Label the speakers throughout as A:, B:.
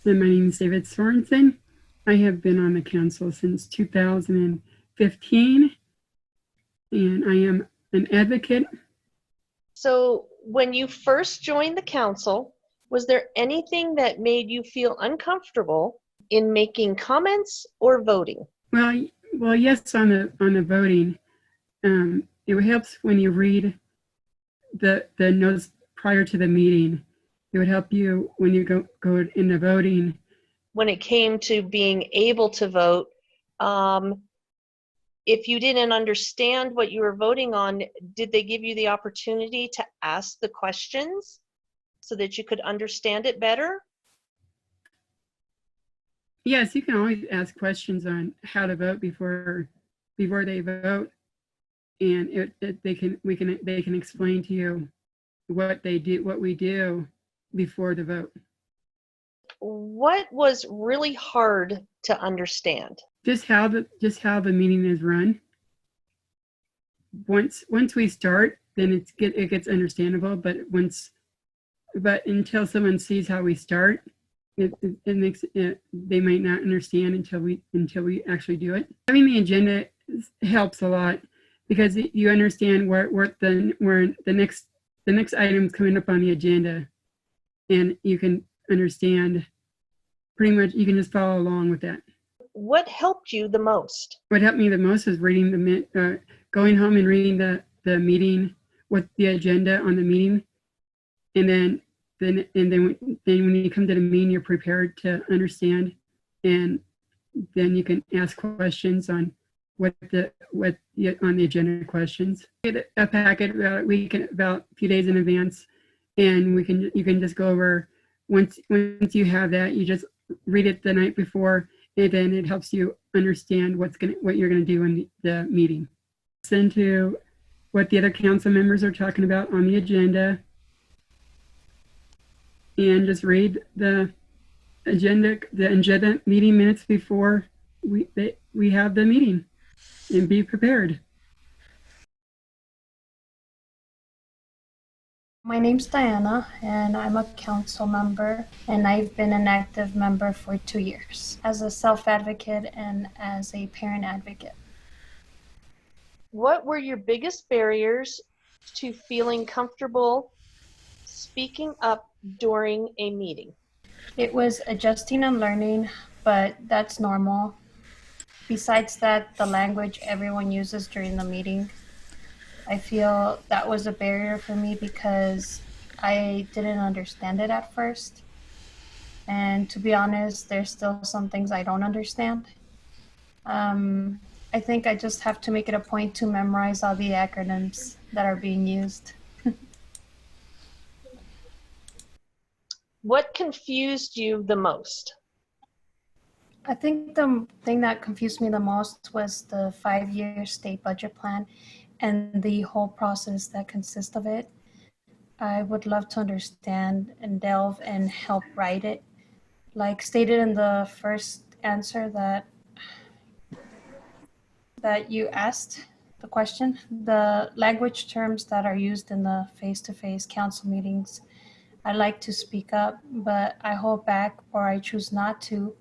A: And my name is David Sorenson. I have been on the council since 2015, and I am an advocate.
B: So when you first joined the council, was there anything that made you feel uncomfortable in making comments or voting?
A: Well, yes, on the voting, it helps when you read the notes prior to the meeting. It would help you when you go into voting.
B: When it came to being able to vote, if you didn't understand what you were voting on, did they give you the opportunity to ask the questions so that you could understand it better?
A: Yes, you can always ask questions on how to vote before they vote, and they can explain to you what we do before the vote.
B: What was really hard to understand?
A: Just how the meeting is run. Once we start, then it gets understandable. But until someone sees how we start, it makes it, they might not understand until we actually do it. Having the agenda helps a lot because you understand where the next item is coming up on the agenda, and you can understand pretty much. You can just follow along with that.
B: What helped you the most?
A: What helped me the most is going home and reading the meeting, with the agenda on the meeting, and then when you come to the meeting, you're prepared to understand, and then you can ask questions on on the agenda questions. Get a packet about a few days in advance, and you can just go over. Once you have that, you just read it the night before, and then it helps you understand what you're gonna do in the meeting. Listen to what the other council members are talking about on the agenda, and just read the agenda meeting minutes before we have the meeting, and be prepared.
C: My name's Diana, and I'm a council member, and I've been an active member for 2 years as a self-advocate and as a parent advocate.
B: What were your biggest barriers to feeling comfortable speaking up during a meeting?
C: It was adjusting and learning, but that's normal. Besides that, the language everyone uses during the meeting, I feel that was a barrier for me because I didn't understand it at first. And to be honest, there's still some things I don't understand. I think I just have to make it a point to memorize all the acronyms that are being used.
B: What confused you the most?
C: I think the thing that confused me the most was the 5-year state budget plan and the whole process that consists of it. I would love to understand and delve and help write it. Like stated in the first answer that you asked the question, the language terms that are used in the face-to-face council meetings, I like to speak up, but I hold back or I choose not to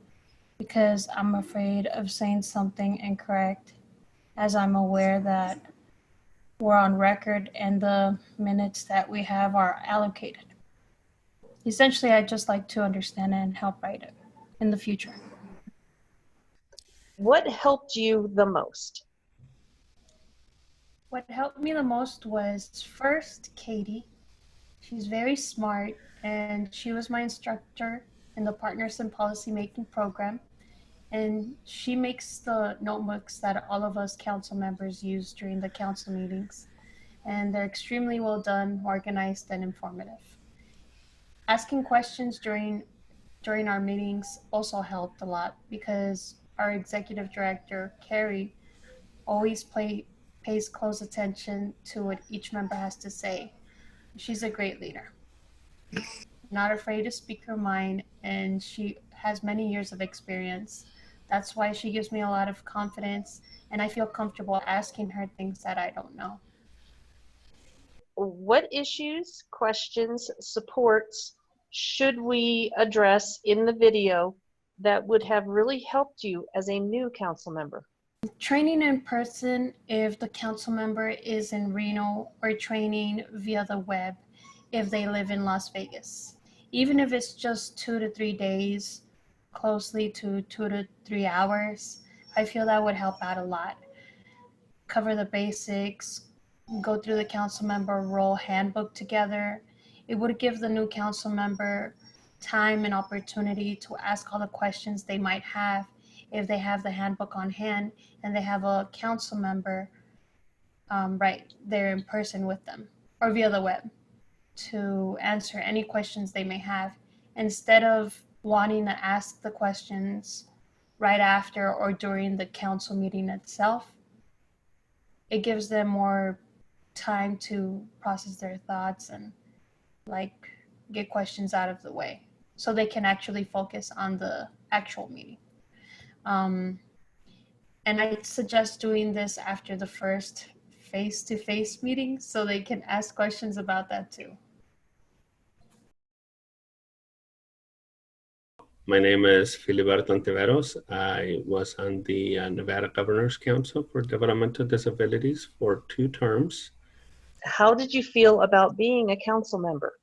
C: because I'm afraid of saying something incorrect, as I'm aware that we're on record and the minutes that we have are allocated. Essentially, I'd just like to understand it and help write it in the future.
B: What helped you the most?
C: What helped me the most was first Katie. She's very smart, and she was my instructor in the Partners in Policy Making program. And she makes the notebooks that all of us council members use during the council meetings. And they're extremely well done, organized, and informative. Asking questions during our meetings also helped a lot because our executive director, Carrie, always pays close attention to what each member has to say. She's a great leader. Not afraid to speak her mind, and she has many years of experience. That's why she gives me a lot of confidence, and I feel comfortable asking her things that I don't know.
B: What issues, questions, supports should we address in the video that would have really helped you as a new council member?
C: Training in person if the council member is in Reno, or training via the web if they live in Las Vegas. Even if it's just 2 to 3 days, closely to 2 to 3 hours, I feel that would help out a lot. Cover the basics, go through the council member role handbook together. It would give the new council member time and opportunity to ask all the questions they might have if they have the handbook on hand and they have a council member right there in person with them or via the web to answer any questions they may have, instead of wanting to ask the questions right after or during the council meeting itself. It gives them more time to process their thoughts and like get questions out of the way so they can actually focus on the actual meeting. And I suggest doing this after the first face-to-face meeting so they can ask questions about that too.
D: My name is Filiberto Antiveros. I was on the Nevada Governor's Council for Developmental Disabilities for 2 terms.
B: How did you feel about being a council member?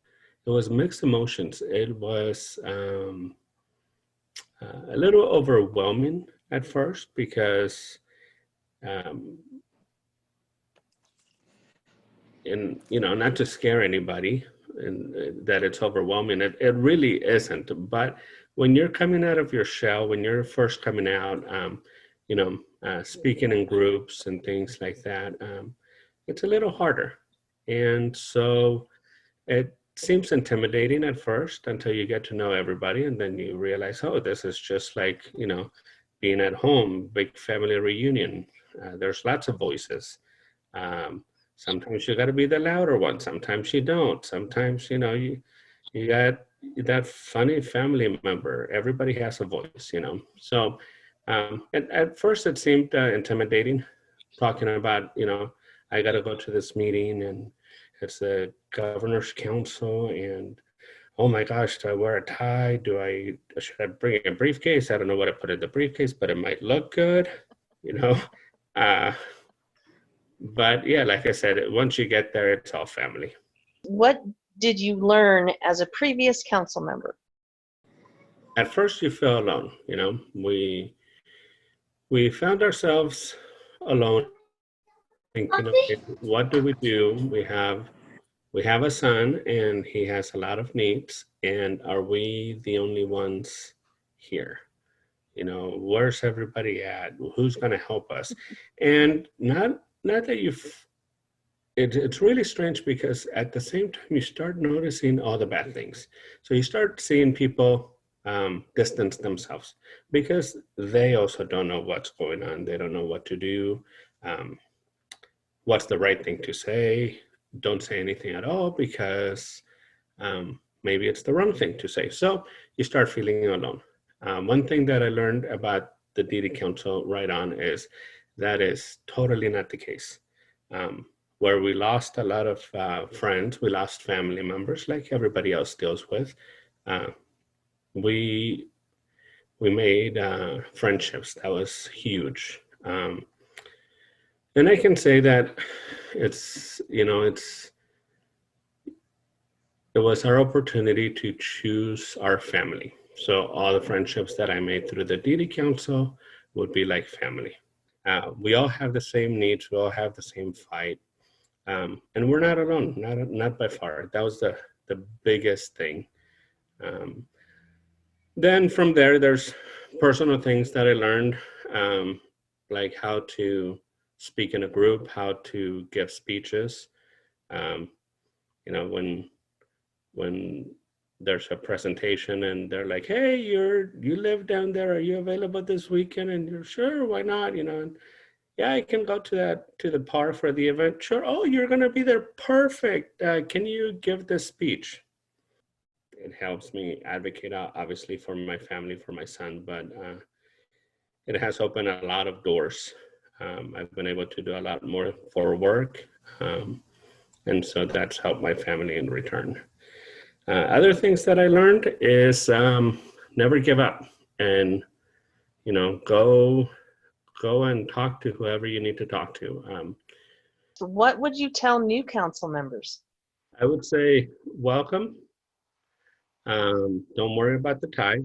D: It was mixed emotions. It was a little overwhelming at first because, not to scare anybody, and that it's overwhelming. It really isn't. But when you're coming out of your shell, when you're first coming out, speaking in groups and things like that, it's a little harder. And so it seems intimidating at first until you get to know everybody, and then you realize, oh, this is just like, being at home, big family reunion. There's lots of voices. Sometimes you got to be the louder one. Sometimes you don't. Sometimes, you got that funny family member. Everybody has a voice, So at first it seemed intimidating, talking about, I got to go to this meeting and it's the governor's council and oh my gosh, do I wear a tie? Should I bring a briefcase? I don't know what to put in the briefcase, but it might look good, But yeah, like I said, once you get there, it's all family.
B: What did you learn as a previous council member?
D: At first you feel alone, we found ourselves alone thinking, okay, what do? We have a son and he has a lot of needs, and are we the only ones here? Where's everybody at? Who's going to help us? And not that it's really strange, because at the same time you start noticing all the bad things. So you start seeing people distance themselves because they also don't know what's going on. They don't know what to do. What's the right thing to say? Don't say anything at all because maybe it's the wrong thing to say. So you start feeling alone. One thing that I learned about the DD Council right on is that is totally not the case. Where we lost a lot of friends, we lost family members like everybody else deals with. We made friendships. That was huge. And I can say that it was our opportunity to choose our family. So all the friendships that I made through the DD Council would be like family. We all have the same needs. We all have the same fight. And we're not alone, not by far. That was the biggest thing. Then from there, there's personal things that I learned, like how to speak in a group, how to give speeches. When there's a presentation and they're like, hey, you live down there, are you available this weekend? And you're sure, why not? And yeah, I can go to the park for the event. Sure. Oh, you're going to be there. Perfect. Can you give this speech? It helps me advocate, obviously, for my family, for my son, but it has opened a lot of doors. I've been able to do a lot more for work. And so that's helped my family in return. Other things that I learned is never give up, and go and talk to whoever you need to talk to.
B: So what would you tell new council members?
D: I would say welcome. Don't worry about the tie.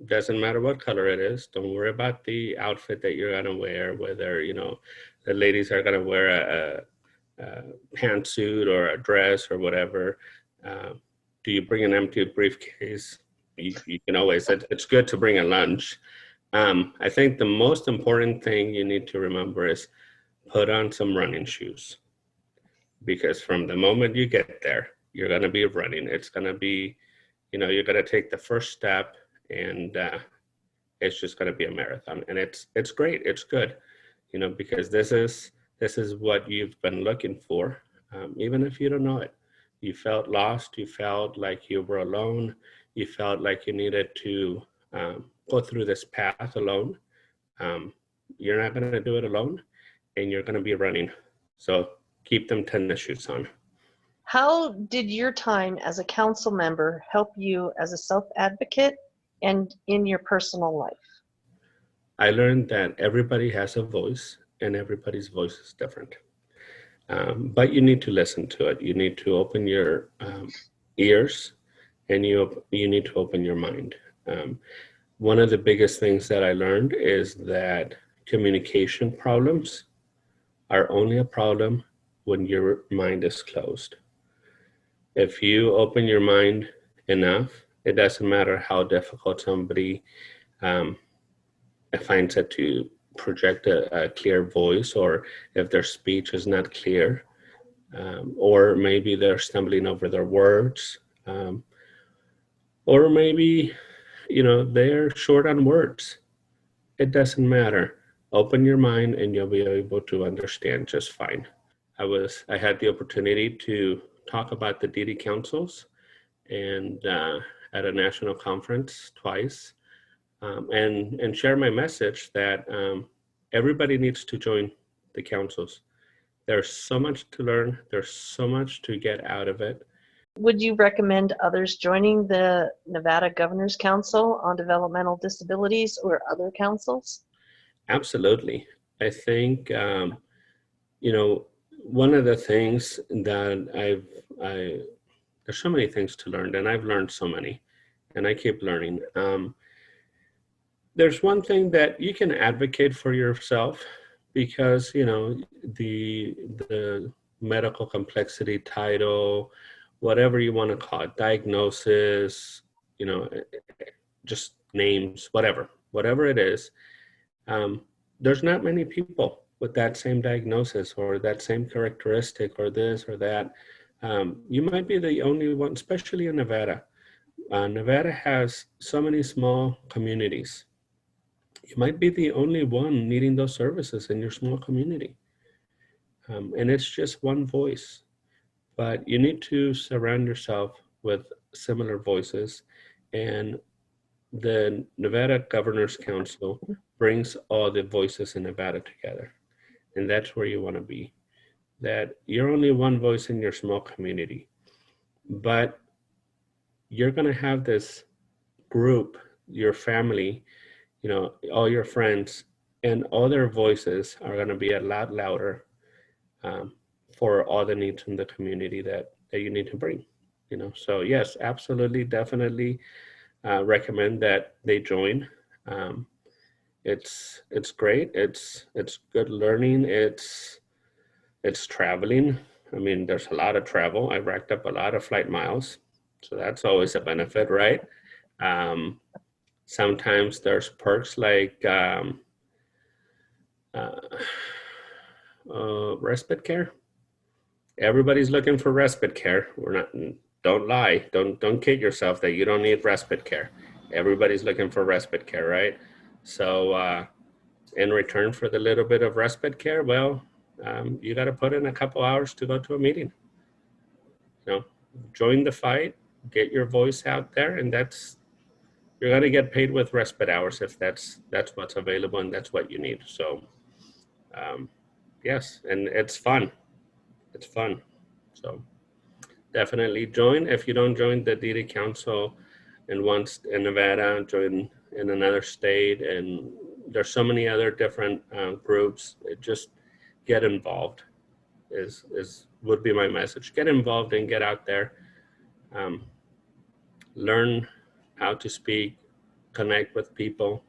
D: Doesn't matter what color it is. Don't worry about the outfit that you're gonna wear, whether the ladies are gonna wear a pantsuit or a dress or whatever. Do you bring an empty briefcase? You can always, it's good to bring a lunch. I think the most important thing you need to remember is put on some running shoes, because from the moment you get there, you're going to be running. It's going to be, you're going to take the first step, and it's just going to be a marathon. And it's great. It's good, because this is what you've been looking for. Even if you don't know it, you felt lost. You felt like you were alone. You felt like you needed to go through this path alone. You're not going to do it alone, and you're going to be running. So keep them tennis shoes on.
B: How did your time as a council member help you as a self-advocate and in your personal life?
D: I learned that everybody has a voice, and everybody's voice is different. But you need to listen to it. You need to open your ears, and you need to open your mind. One of the biggest things that I learned is that communication problems are only a problem when your mind is closed. If you open your mind enough, it doesn't matter how difficult somebody finds it to project a clear voice, or if their speech is not clear, or maybe they're stumbling over their words, or maybe they're short on words. It doesn't matter. Open your mind and you'll be able to understand just fine. I had the opportunity to talk about the DD councils and at a national conference twice, and share my message that everybody needs to join the councils. There's so much to learn. There's so much to get out of it.
B: Would you recommend others joining the Nevada Governor's Council on Developmental Disabilities or other councils?
D: Absolutely. I think, one of the things that there's so many things to learn, and I've learned so many, and I keep learning. There's one thing that you can advocate for yourself, because, the medical complexity title, whatever you want to call it, diagnosis, just names, whatever it is, there's not many people with that same diagnosis or that same characteristic or this or that. You might be the only one, especially in Nevada. Nevada has so many small communities. You might be the only one needing those services in your small community. And it's just one voice. But you need to surround yourself with similar voices. And the Nevada Governor's Council brings all the voices in Nevada together. And that's where you want to be. That you're only one voice in your small community, but you're going to have this group, your family, all your friends, and all their voices are going to be a lot louder for all the needs in the community that you need to bring. So yes, absolutely, definitely recommend that they join. It's great. It's good learning. It's traveling. I mean, there's a lot of travel. I racked up a lot of flight miles, so that's always a benefit, right? Sometimes there's perks like respite care. Everybody's looking for respite care. Don't lie. Don't kid yourself that you don't need respite care. Everybody's looking for respite care, right? So in return for the little bit of respite care, well, you got to put in a couple hours to go to a meeting. Join the fight, get your voice out there, and you're going to get paid with respite hours if that's what's available and that's what you need. So yes, and it's fun. So definitely join. If you don't join the DD Council and once in Nevada, join in another state, and there's so many other different groups. Just get involved would be my message. Get involved and get out there. Learn how to speak, connect with people,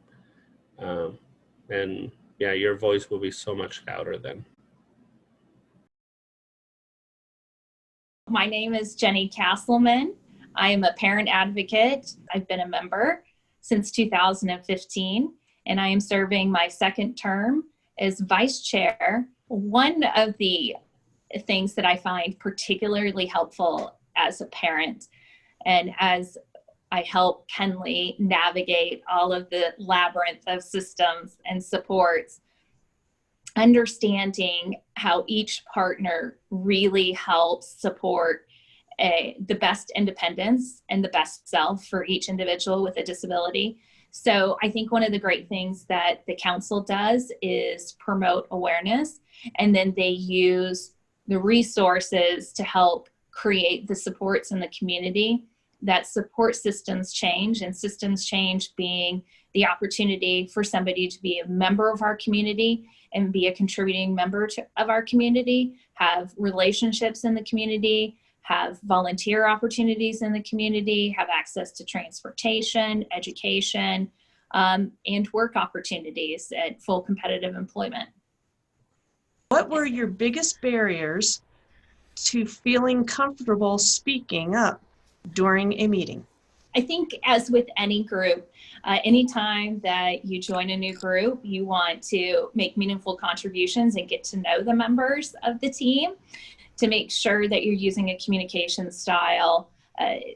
D: and yeah, your voice will be so much louder then.
E: My name is Jenny Castleman. I am a parent advocate. I've been a member since 2015, and I am serving my second term as vice chair. One of the things that I find particularly helpful as a parent and as I help Kenley navigate all of the labyrinth of systems and supports, understanding how each partner really helps support the best independence and the best self for each individual with a disability. So I think one of the great things that the council does is promote awareness, and then they use the resources to help create the supports in the community. That support systems change, and systems change being the opportunity for somebody to be a member of our community and be a contributing member of our community, have relationships in the community, have volunteer opportunities in the community, have access to transportation, education, and work opportunities at full competitive employment.
B: What were your biggest barriers to feeling comfortable speaking up during a meeting?
E: I think, as with any group, anytime that you join a new group, you want to make meaningful contributions and get to know the members of the team to make sure that you're using a communication style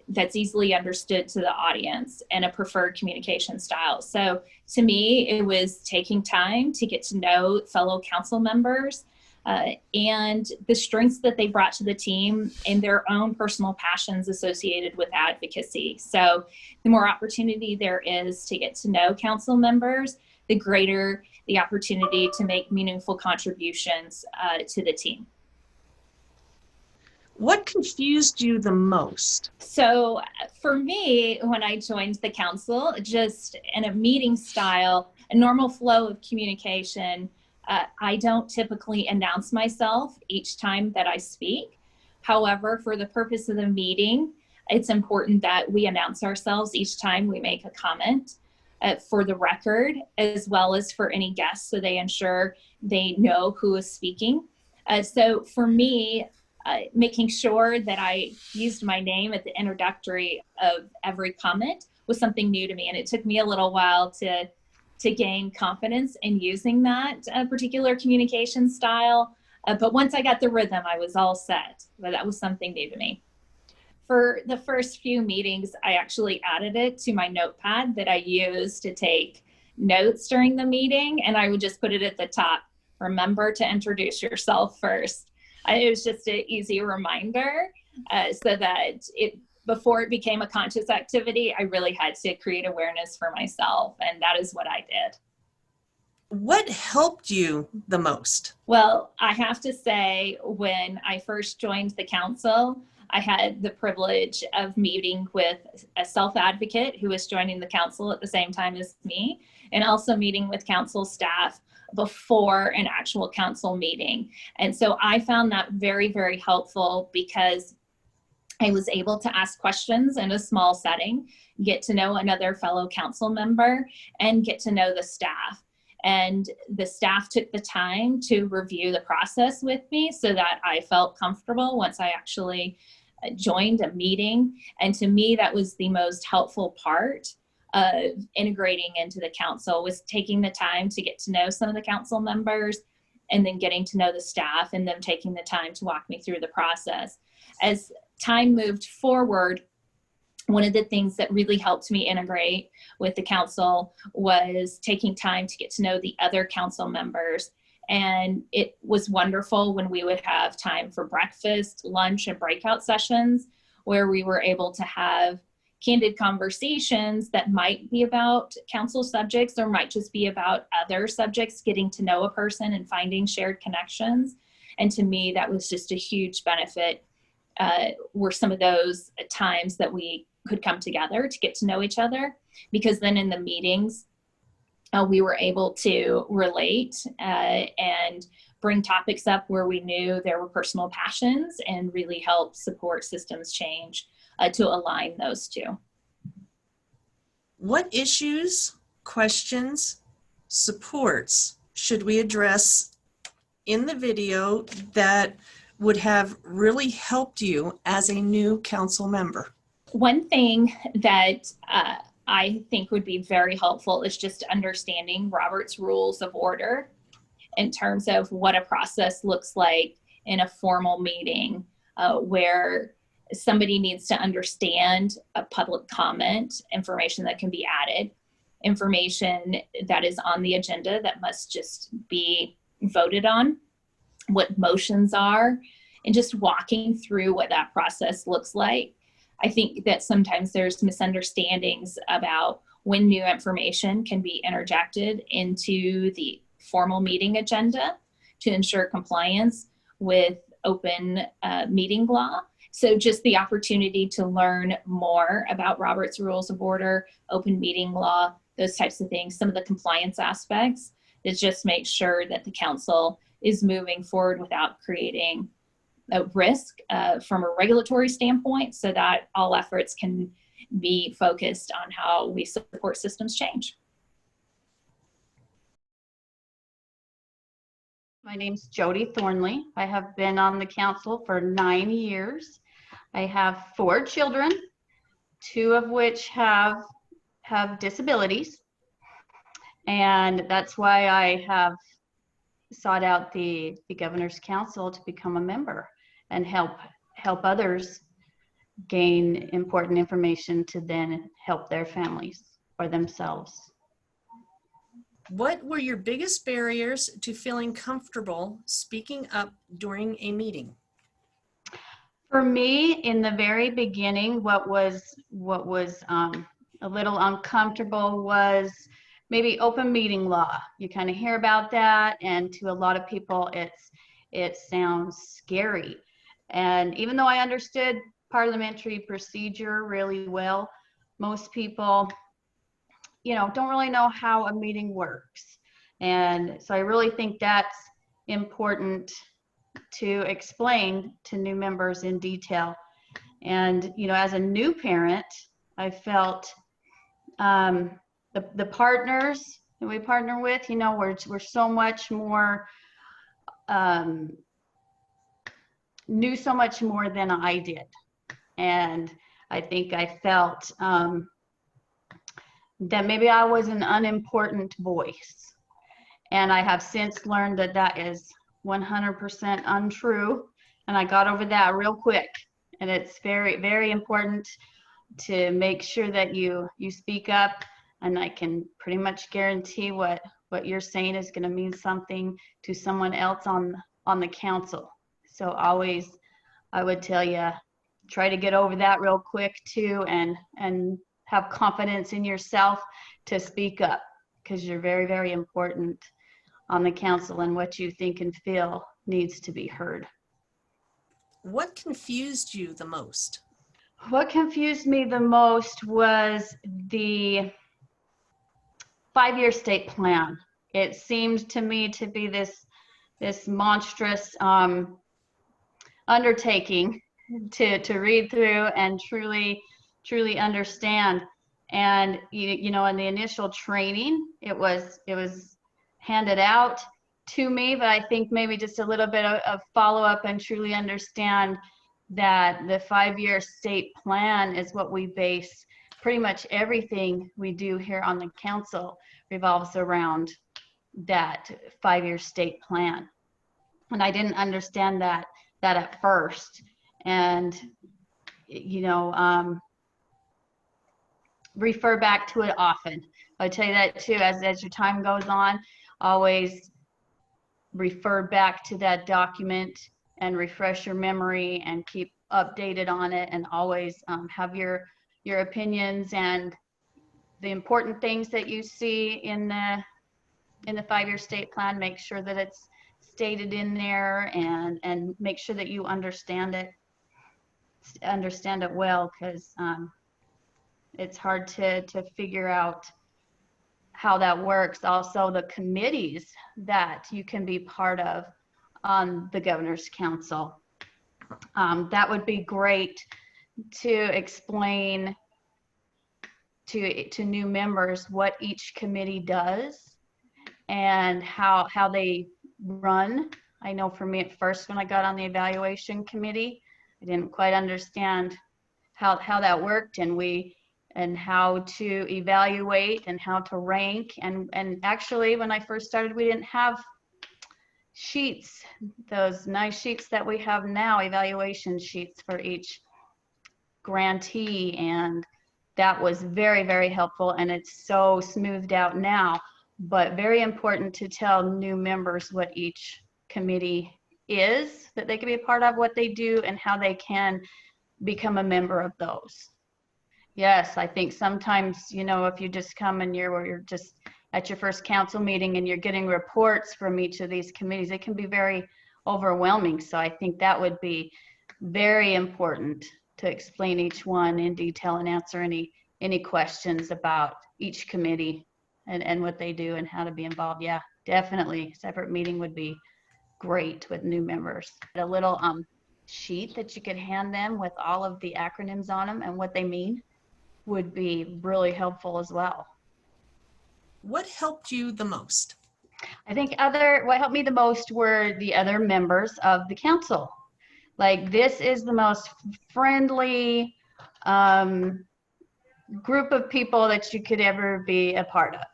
E: that's easily understood to the audience and a preferred communication style. So to me, it was taking time to get to know fellow council members and the strengths that they brought to the team and their own personal passions associated with advocacy. So the more opportunity there is to get to know council members, the greater the opportunity to make meaningful contributions to the team.
B: What confused you the most?
E: So for me, when I joined the council, just in a meeting style, a normal flow of communication, I don't typically announce myself each time that I speak. However, for the purpose of the meeting, it's important that we announce ourselves each time we make a comment for the record, as well as for any guests, so they ensure they know who is speaking. So for me, making sure that I used my name at the introductory of every comment was something new to me, and it took me a little while to gain confidence in using that particular communication style. But once I got the rhythm, I was all set. But that was something new to me. For the first few meetings, I actually added it to my notepad that I used to take notes during the meeting, and I would just put it at the top. Remember to introduce yourself first. It was just an easy reminder so that before it became a conscious activity, I really had to create awareness for myself, and that is what I did.
B: What helped you the most?
E: Well, I have to say, when I first joined the council, I had the privilege of meeting with a self-advocate who was joining the council at the same time as me, and also meeting with council staff before an actual council meeting. And so I found that very, very helpful, because I was able to ask questions in a small setting, get to know another fellow council member, and get to know the staff. And the staff took the time to review the process with me so that I felt comfortable once I actually joined a meeting. And to me, that was the most helpful part of integrating into the council, was taking the time to get to know some of the council members, and then getting to know the staff, and them taking the time to walk me through the process. As time moved forward, one of the things that really helped me integrate with the council was taking time to get to know the other council members. And it was wonderful when we would have time for breakfast, lunch, and breakout sessions, where we were able to have candid conversations that might be about council subjects, or might just be about other subjects, getting to know a person and finding shared connections. And to me, that was just a huge benefit were some of those times that we could come together to get to know each other, because then in the meetings, we were able to relate and bring topics up where we knew there were personal passions and really help support systems change to align those two.
F: What issues, questions, supports should we address in the video that would have really helped you as a new council member?
E: One thing that I think would be very helpful is just understanding Robert's Rules of Order in terms of what a process looks like in a formal meeting where somebody needs to understand a public comment, information that can be added, information that is on the agenda that must just be voted on, what motions are, and just walking through what that process looks like. I think that sometimes there's misunderstandings about when new information can be interjected into the formal meeting agenda to ensure compliance with open meeting law. So just the opportunity to learn more about Robert's Rules of Order, open meeting law, those types of things, some of the compliance aspects, that just make sure that the council is moving forward without creating a risk from a regulatory standpoint, so that all efforts can be focused on how we support systems change.
G: My name's Jody Thornley. I have been on the council for 9 years. I have 4 children, 2 of which have disabilities. And that's why I have sought out the Governor's Council to become a member and help others gain important information to then help their families or themselves.
F: What were your biggest barriers to feeling comfortable speaking up during a meeting?
G: For me, in the very beginning, what was a little uncomfortable was maybe open meeting law. You kind of hear about that, and to a lot of people, it sounds scary. And even though I understood parliamentary procedure really well, most people, don't really know how a meeting works. And so I really think that's important to explain to new members in detail. And, as a new parent, I felt the partners that we partner with, we're so much more, knew so much more than I did. And I think I felt that maybe I was an unimportant voice. And I have since learned that that is 100% untrue. And I got over that real quick. And it's very, very important to make sure that you speak up. And I can pretty much guarantee what you're saying is going to mean something to someone else on the council. So always, I would tell you, try to get over that real quick too, and have confidence in yourself to speak up, because you're very, very important on the council, and what you think and feel needs to be heard.
F: What confused you the most?
G: What confused me the most was the 5-year state plan. It seemed to me to be this monstrous undertaking to read through and truly understand. And in the initial training, it was handed out to me, but I think maybe just a little bit of follow-up and truly understand that the 5-year state plan is what we base pretty much everything we do here on the council revolves around that 5-year state plan. And I didn't understand that at first. And, refer back to it often. I tell you that too, as your time goes on, always refer back to that document and refresh your memory and keep updated on it, and always have your opinions and the important things that you see in the 5-year state plan. Make sure that it's stated in there, and make sure that you understand it. understand it well, because it's hard to figure out how that works. Also, the committees that you can be part of on the Governor's Council. That would be great to explain to new members what each committee does and how they run. I know for me at first, when I got on the evaluation committee, I didn't quite understand how that worked, and how to evaluate and how to rank. And actually, when I first started, we didn't have sheets, those nice sheets that we have now, evaluation sheets for each grantee, and that was very, very helpful, and it's so smoothed out now. But very important to tell new members what each committee is that they can be a part of, what they do, and how they can become a member of those. Yes, I think sometimes, you know, if you just come and you're just at your first council meeting and you're getting reports from each of these committees, it can be very overwhelming. So I think that would be very important to explain each one in detail and answer any questions about each committee and what they do and how to be involved. Yeah, definitely. Separate meeting would be great with new members. A little sheet that you could hand them with all of the acronyms on them and what they mean would be really helpful as well.
F: What helped you the most?
G: I think what helped me the most were the other members of the council. Like, this is the most friendly group of people that you could ever be a part of.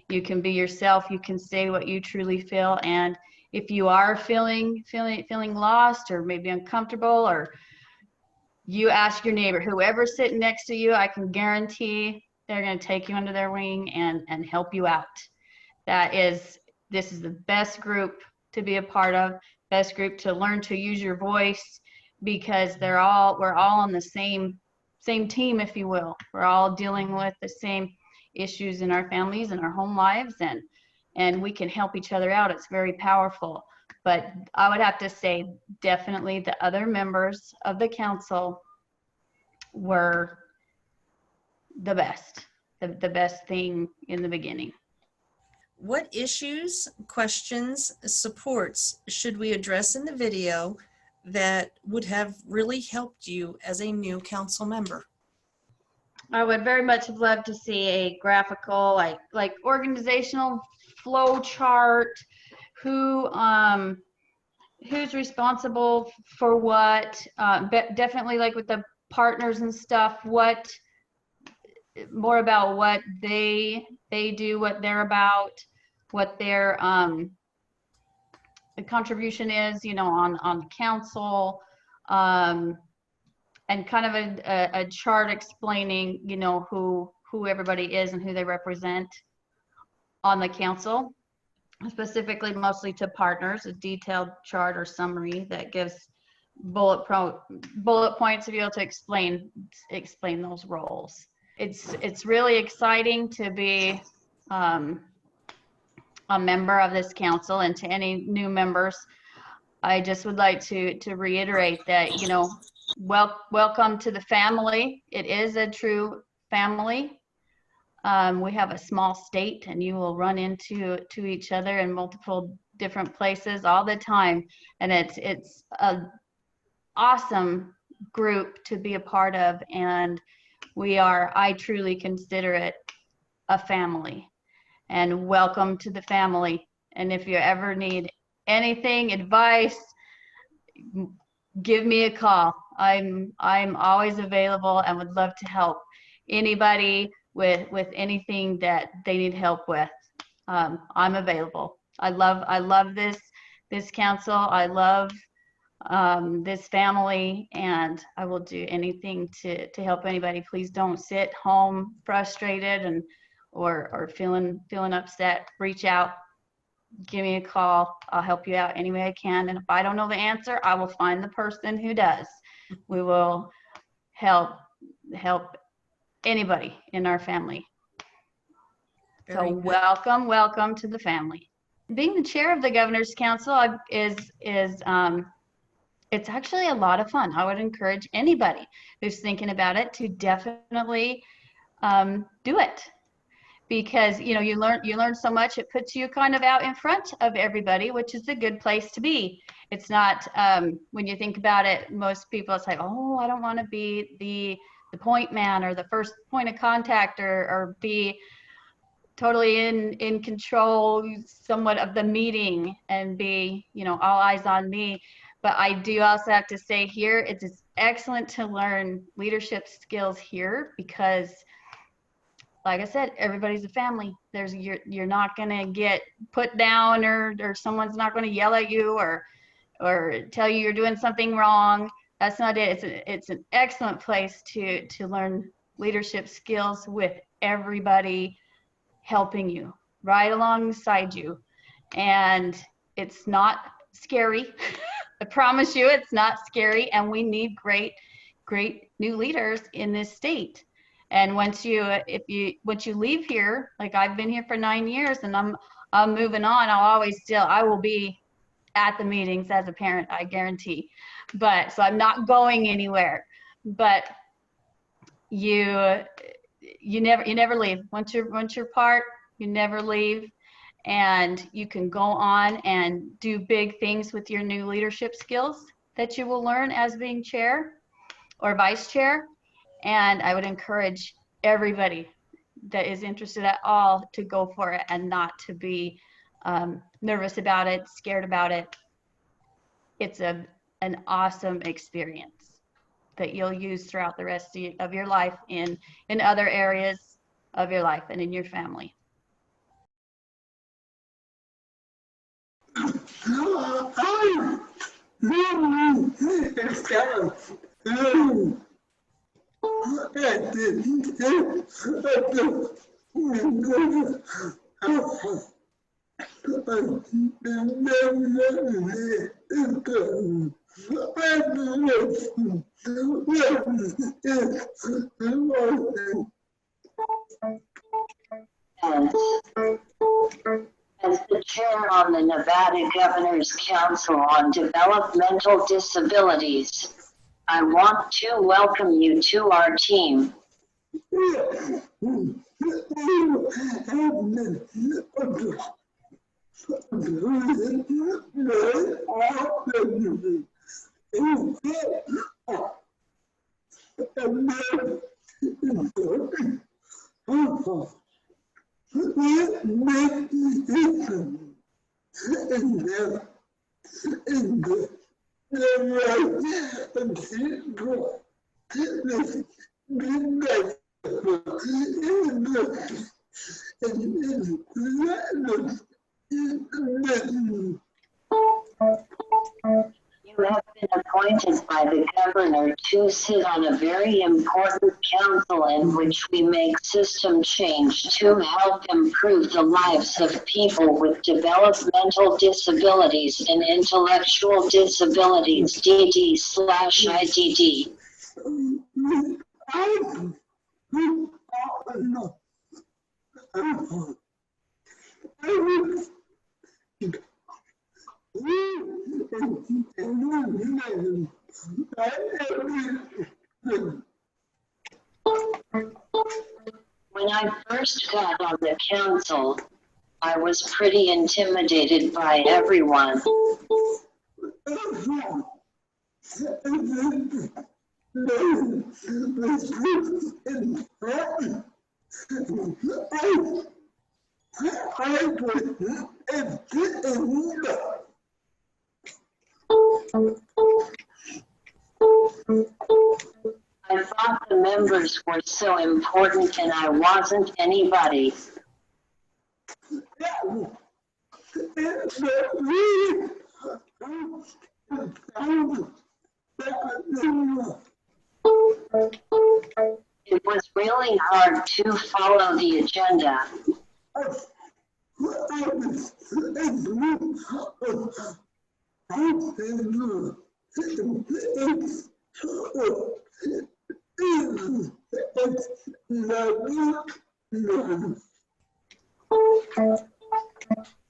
G: You can be yourself, you can say what you truly feel, and if you are feeling lost or maybe uncomfortable, or you ask your neighbor, whoever's sitting next to you, I can guarantee they're going to take you under their wing and help you out. This is the best group to be a part of, best group to learn to use your voice, because we're all on the same team, if you will. We're all dealing with the same issues in our families and our home lives, and we can help each other out. It's very powerful. But I would have to say, definitely the other members of the council were the best thing in the beginning.
F: What issues, questions, supports should we address in the video that would have really helped you as a new council member?
G: I would very much have loved to see a graphical, like organizational flow chart, who's responsible for what, definitely like with the partners and stuff, more about what they do, what they're about, what their the contribution is, you know, on the council, and kind of a chart explaining, you know, who everybody is and who they represent on the council, specifically mostly to partners, a detailed chart or summary that gives bullet points to be able to explain those roles. It's really exciting to be a member of this council, and to any new members, I just would like to reiterate that, you know, welcome to the family. It is a true family. We have a small state, and you will run into each other in multiple different places all the time, and it's an awesome group to be a part of, and I truly consider it a family. And welcome to the family. And if you ever need anything, advice, give me a call. I'm always available and would love to help anybody with anything that they need help with. I'm available. I love this council. I love this family, and I will do anything to help anybody. Please don't sit home frustrated or feeling upset. Reach out, give me a call. I'll help you out any way I can. And if I don't know the answer, I will find the person who does. We will help anybody in our family.
F: Very
G: So
F: good.
G: welcome to the family. Being the chair of the Governor's Council is it's actually a lot of fun. I would encourage anybody who's thinking about it to definitely do it, because you learn so much. It puts you kind of out in front of everybody, which is a good place to be. It's not when you think about it, most people it's like, oh, I don't want to be the point man or the first point of contact, or be totally in control somewhat of the meeting and be, all eyes on me. But I do also have to say here, it's excellent to learn leadership skills here, because like I said, everybody's a family. You're not going to get put down, or someone's not going to yell at you or tell you you're doing something wrong. That's not it. It's an excellent place to learn leadership skills with everybody helping you right alongside you. And it's not scary. I promise you, it's not scary. And we need great new leaders in this state. And once you leave here, like I've been here for 9 years and I'm moving on, I will be at the meetings as a parent, I guarantee. But so I'm not going anywhere. But you never leave. Once you're part, you never leave. And you can go on and do big things with your new leadership skills that you will learn as being chair or vice chair. And I would encourage everybody that is interested at all to go for it, and not to be nervous about it, scared about it. It's an awesome experience that you'll use throughout the rest of your life in other areas of your life and in your family.
H: As the chair on the Nevada Governor's Council on Developmental Disabilities, I want to welcome you to our team. You have been appointed by the governor to sit on a very important council in which we make system change to help improve the lives of people with developmental disabilities and intellectual disabilities, DD/IDD. When I first got on the council, I was pretty intimidated by everyone. I thought the members were so important and I wasn't anybody. It was really hard to follow the agenda.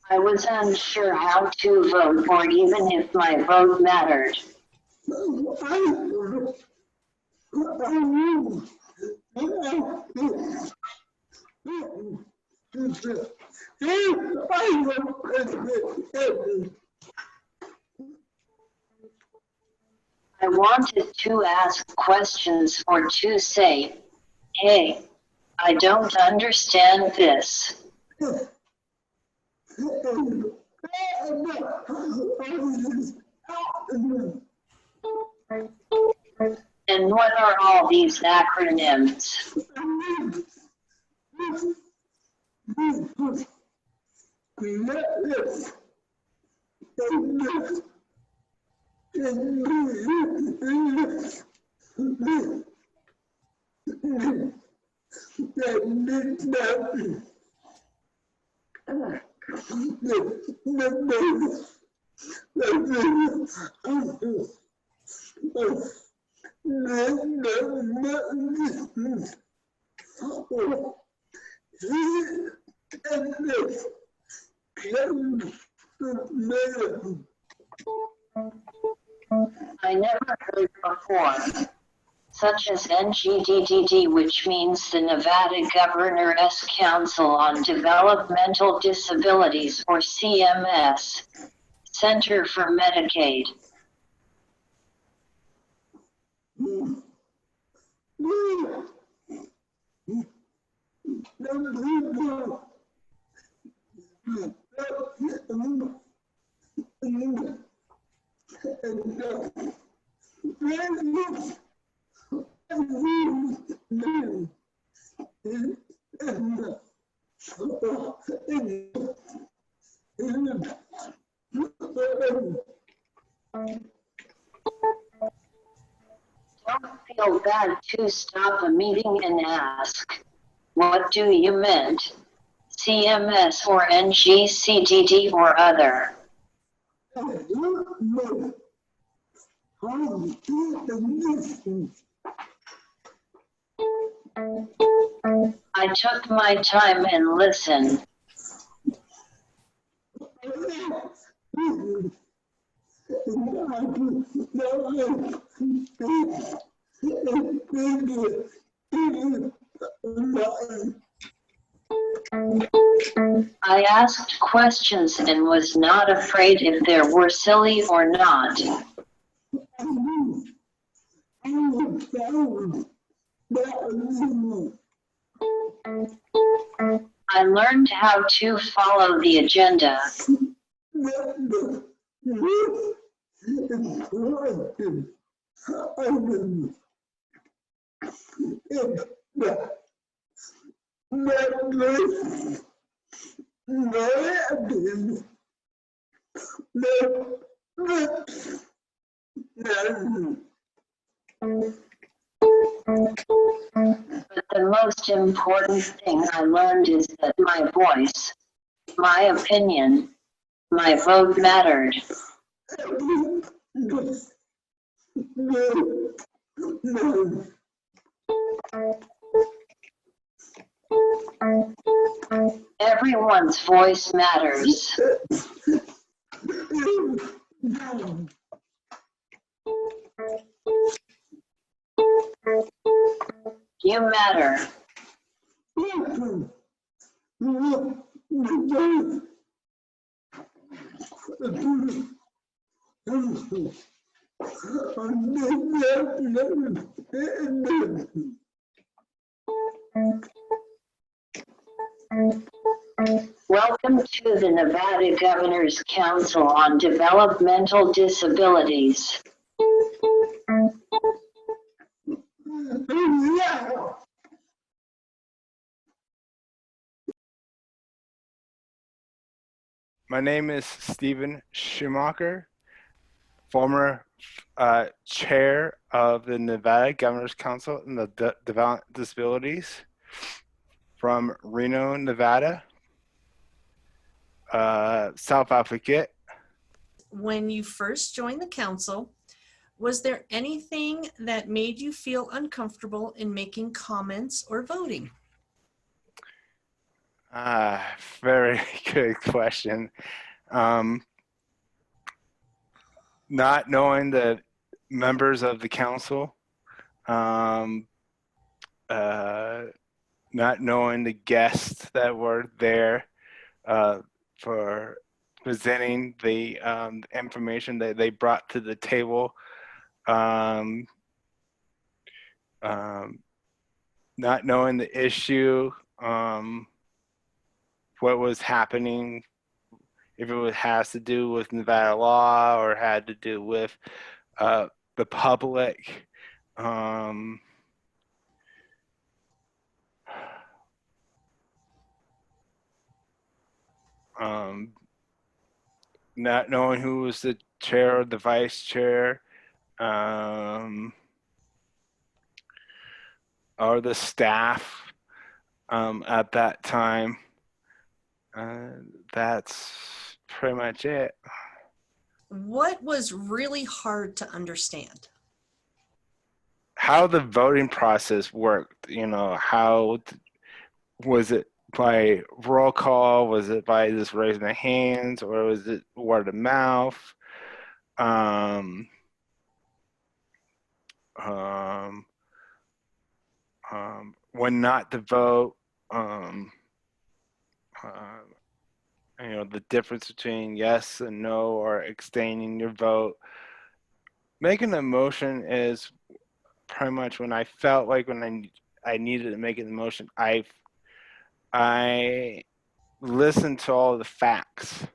H: I was unsure how to vote or even if my vote mattered. I wanted to ask questions or to say, hey, I don't understand this. And what are all these acronyms? I never heard before, such as NGDDD, which means the Nevada Governor's Council on Developmental Disabilities, or CMS, Center for Medicaid. Don't feel bad to stop a meeting and ask, what do you meant? CMS or NGCDD or other? I took my time and listened. I asked questions and was not afraid if they were silly or not. I learned how to follow the agenda. But the most important thing I learned is that my voice, my opinion, my vote mattered. Everyone's voice matters. You matter. Welcome to the Nevada Governor's Council on Developmental Disabilities.
I: My name is Stephen Schumacher, former chair of the Nevada Governor's Council in the Developmental Disabilities from Reno, Nevada, self-advocate.
F: When you first joined the council, was there anything that made you feel uncomfortable in making comments or voting?
I: Very good question. Not knowing the members of the council, um, not knowing the guests that were there for presenting the information that they brought to the table. Um, not knowing the issue, what was happening, if it has to do with Nevada law or had to do with the public. Not knowing who was the chair or the vice chair, or the staff at that time. That's pretty much it.
F: What was really hard to understand?
I: How the voting process worked, how was it by roll call? Was it by just raising the hands, or was it word of mouth? When not to vote, the difference between yes and no, or abstaining your vote. Making a motion is pretty much when I felt like when I needed to make an motion, I listened to all the facts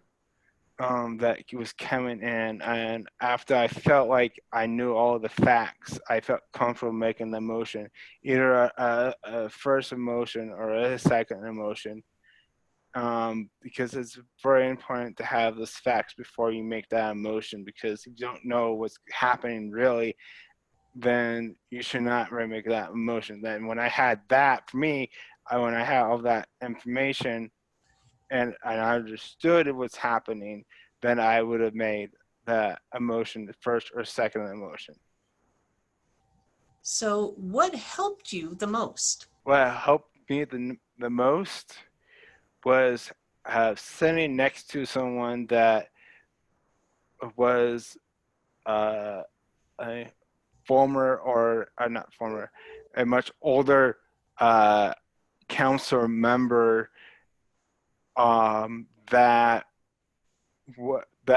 I: that was coming in, and after I felt like I knew all the facts, I felt comfortable making the motion, either a first emotion or a second emotion, because it's very important to have those facts before you make that emotion, because if you don't know what's happening really, then you should not really make that emotion. Then when I had that, for me, when I had all that information and I understood what's happening, then I would have made that emotion the first or second emotion.
F: So what helped you the most?
I: What helped me the most was sitting next to someone that was a former, or not former, a much older council member that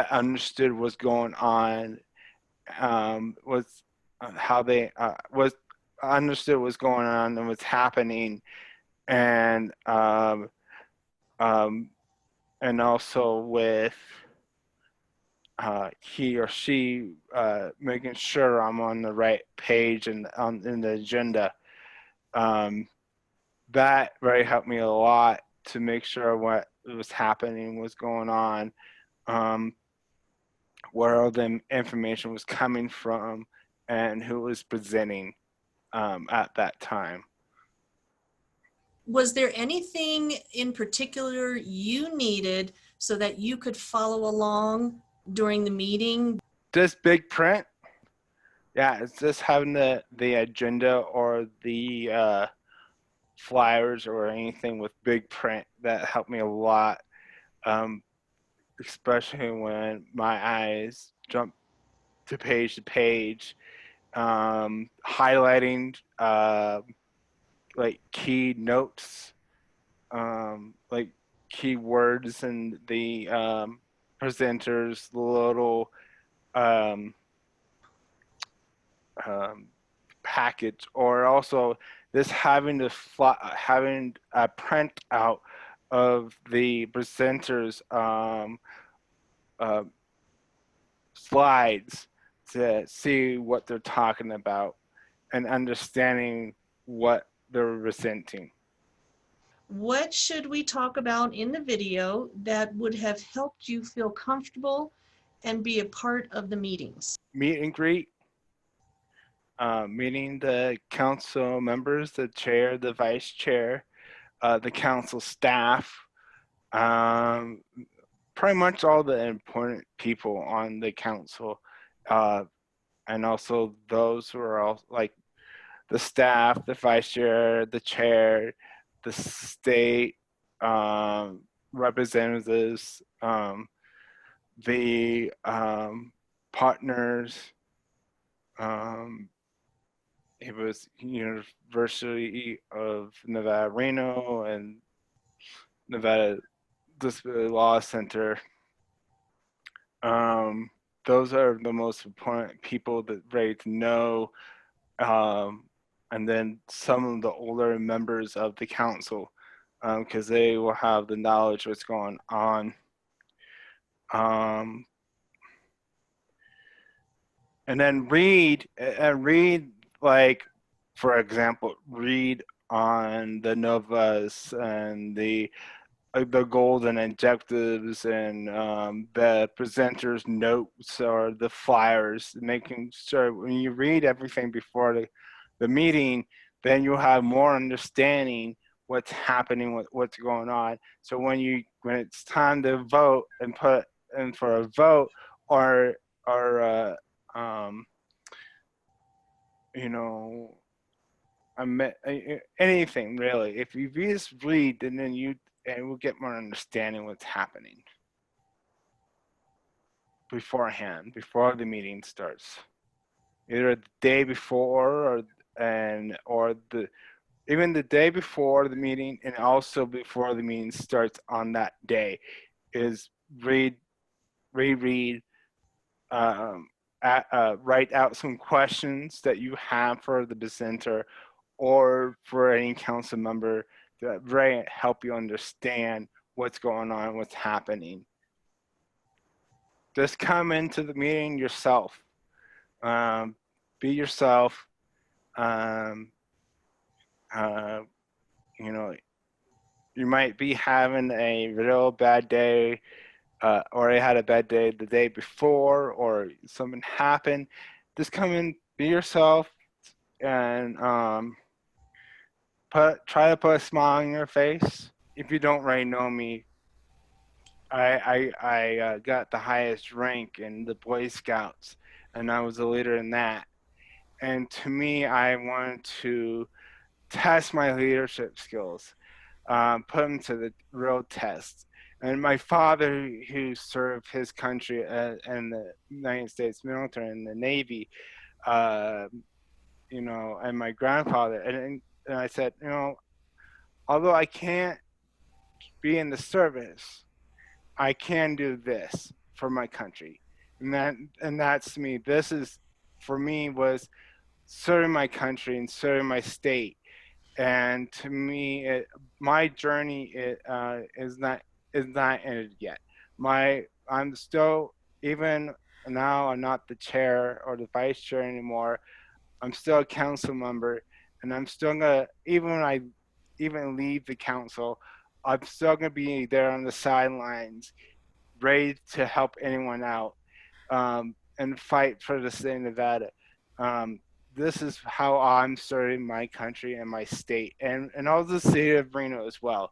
I: understood what's going on, was how they was understood what's going on and what's happening, and also with he or she making sure I'm on the right page and in the agenda. That really helped me a lot to make sure what was happening, was going on, where all the information was coming from, and who was presenting at that time.
F: Was there anything in particular you needed so that you could follow along during the meeting?
I: Just big print. Yeah, it's just having the agenda or the flyers or anything with big print that helped me a lot, especially when my eyes jump to page, highlighting like key notes, like key words and the presenters, the little package, or also this having having a print out of the presenters slides to see what they're talking about and understanding what they're presenting.
F: What should we talk about in the video that would have helped you feel comfortable and be a part of the meetings?
I: Meet and greet, meeting the council members, the chair, the vice chair, the council staff, pretty much all the important people on the council, and also those who are all like the staff, the vice chair, the chair, the state representatives, the partners, It was University of Nevada, Reno, and Nevada Disability Law Center. Those are the most important people that ready to know. And then some of the older members of the council, because they will have the knowledge what's going on. And then read, like, for example, read on the NOVAs and the goals and objectives, and the presenter's notes or the flyers, making sure when you read everything before the meeting, then you'll have more understanding what's happening, what's going on. So when it's time to vote and put in for a vote, or anything really, if you just read, and then we'll get more understanding what's happening beforehand, before the meeting starts, either the day before or even the day before the meeting, and also before the meeting starts on that day, is reread, write out some questions that you have for the presenter or for any council member that really help you understand what's going on, what's happening. Just come into the meeting yourself. Be yourself. You might be having a real bad day, or I had a bad day the day before, or something happened. Just come in, be yourself, and try to put a smile on your face. If you don't already know me, I got the highest rank in the Boy Scouts, and I was a leader in that. And to me, I wanted to test my leadership skills, put them to the real test. And my father, who served his country in the United States military and the Navy, and my grandfather, and I said, although I can't be in the service, I can do this for my country. And that's me. This is, for me, was serving my country and serving my state. And to me, my journey is not ended yet. I'm still, even now, I'm not the chair or the vice chair anymore. I'm still a council member, and I'm still gonna, even when I leave the council, I'm still gonna be there on the sidelines, ready to help anyone out, and fight for the state of Nevada. This is how I'm serving my country and my state, and also the state of Reno as well.